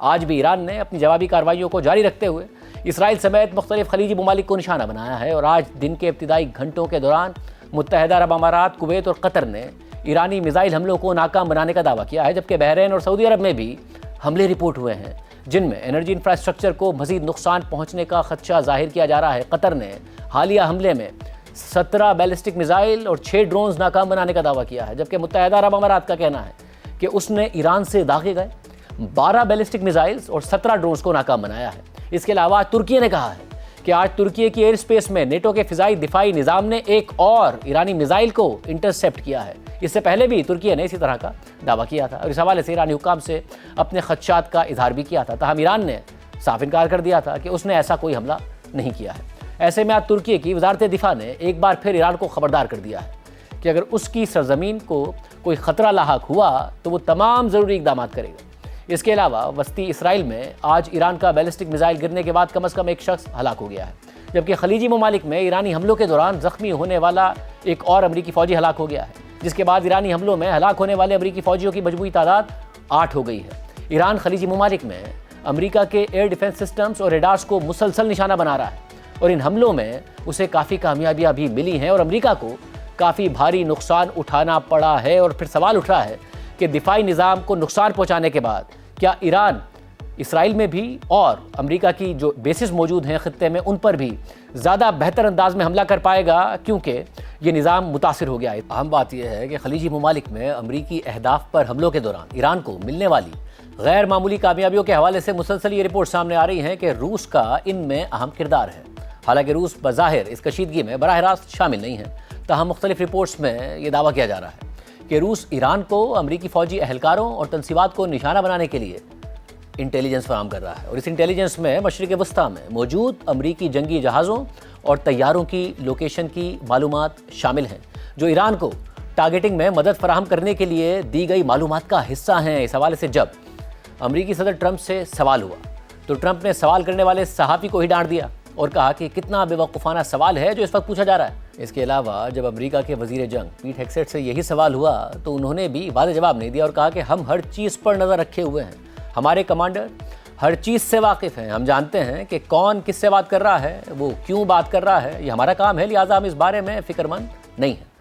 آج بھی ایران نے اپنی جوابی کارروائیوں کو جاری رکھتے ہوئے اسرائیل سمیت مختلف خلیجی ممالک کو نشانہ بنایا ہے، اور آج دن کے ابتدائی گھنٹوں کے دوران متحدہ عرب امارات، کویت اور قطر نے ایرانی میزائل حملوں کو ناکام بنانے کا دعویٰ کیا ہے، جبکہ بحرین اور سعودی عرب میں بھی حملے رپورٹ ہوئے ہیں جن میں انرجی انفراسٹرکچر کو مزید نقصان پہنچنے کا خدشہ ظاہر کیا جا رہا ہے۔ قطر نے حالیہ حملے میں 17 بیلسٹک میزائل اور 6 ڈرونز ناکام بنانے کا دعویٰ کیا ہے، جبکہ متحدہ عرب امارات کا کہنا ہے کہ اس نے ایران سے داغے گئے 12 بیلسٹک میزائلز اور 17 ڈرونز کو ناکام بنایا ہے۔ اس کے علاوہ ترکی نے کہا ہے کہ آج ترکی کی ایئر اسپیس میں نیٹو کے فضائی دفاعی نظام نے ایک اور ایرانی میزائل کو انٹرسیپٹ کیا ہے۔ اس سے پہلے بھی ترکی نے اسی طرح کا دعویٰ کیا تھا اور اس حوالے سے ایرانی حکام سے اپنے خدشات کا اظہار بھی کیا تھا، تاہم ایران نے صاف انکار کر دیا تھا کہ اس نے ایسا کوئی حملہ نہیں کیا ہے۔ ایسے میں آج ترکی کی وزارت دفاع نے ایک بار پھر ایران کو خبردار کر دیا ہے کہ اگر اس کی سرزمین کو کوئی خطرہ لاحق ہوا تو وہ تمام ضروری اقدامات کرے گا۔ اس کے علاوہ وسطی اسرائیل میں آج ایران کا بیلسٹک میزائل گرنے کے بعد کم از کم ایک شخص ہلاک ہو گیا ہے، جبکہ خلیجی ممالک میں ایرانی حملوں کے دوران زخمی ہونے والا ایک اور امریکی فوجی ہلاک ہو گیا ہے، جس کے بعد ایرانی حملوں میں ہلاک ہونے والے امریکی فوجیوں کی مجموعی تعداد 8 ہو گئی ہے۔ ایران خلیجی ممالک میں امریکہ کے ایئر ڈیفنس سسٹمز اور ریڈارز کو مسلسل نشانہ بنا رہا ہے، اور ان حملوں میں اسے کافی کامیابیاں بھی ملی ہیں اور امریکہ کو کافی بھاری نقصان اٹھانا پڑا ہے۔ اور پھر سوال اٹھ رہا ہے کہ دفاعی نظام کو نقصان پہنچانے کے بعد کیا ایران اسرائیل میں بھی اور امریکہ کی جو بیسز موجود ہیں خطے میں ان پر بھی زیادہ بہتر انداز میں حملہ کر پائے گا، کیونکہ یہ نظام متاثر ہو گیا ہے۔ اہم بات یہ ہے کہ خلیجی ممالک میں امریکی اہداف پر حملوں کے دوران ایران کو ملنے والی غیر معمولی کامیابیوں کے حوالے سے مسلسل یہ رپورٹ سامنے آ رہی ہیں کہ روس کا ان میں اہم کردار ہے۔ حالانکہ روس بظاہر اس کشیدگی میں براہ راست شامل نہیں ہے، تاہم مختلف رپورٹس میں یہ دعویٰ کیا جا رہا ہے کہ روس ایران کو امریکی فوجی اہلکاروں اور تنصیبات کو نشانہ بنانے کے لیے انٹیلیجنس فراہم کر رہا ہے، اور اس انٹیلیجنس میں مشرق وسطیٰ میں موجود امریکی جنگی جہازوں اور طیاروں کی لوکیشن کی معلومات شامل ہیں، جو ایران کو ٹارگیٹنگ میں مدد فراہم کرنے کے لیے دی گئی معلومات کا حصہ ہیں۔ اس حوالے سے جب امریکی صدر ٹرمپ سے سوال ہوا تو ٹرمپ نے سوال کرنے والے صحافی کو ہی ڈانٹ دیا اور کہا کہ کتنا بے وقوفانہ سوال ہے جو اس وقت پوچھا جا رہا ہے۔ اس کے علاوہ جب امریکہ کے وزیر جنگ پیٹ ہیگسیٹ سے یہی سوال ہوا تو انہوں نے بھی واضح جواب نہیں دیا اور کہا کہ ہم ہر چیز پر نظر رکھے ہوئے ہیں، ہمارے کمانڈر ہر چیز سے واقف ہیں، ہم جانتے ہیں کہ کون کس سے بات کر رہا ہے، وہ کیوں بات کر رہا ہے، یہ ہمارا کام ہے، لہٰذا ہم اس بارے میں فکر مند نہیں ہیں۔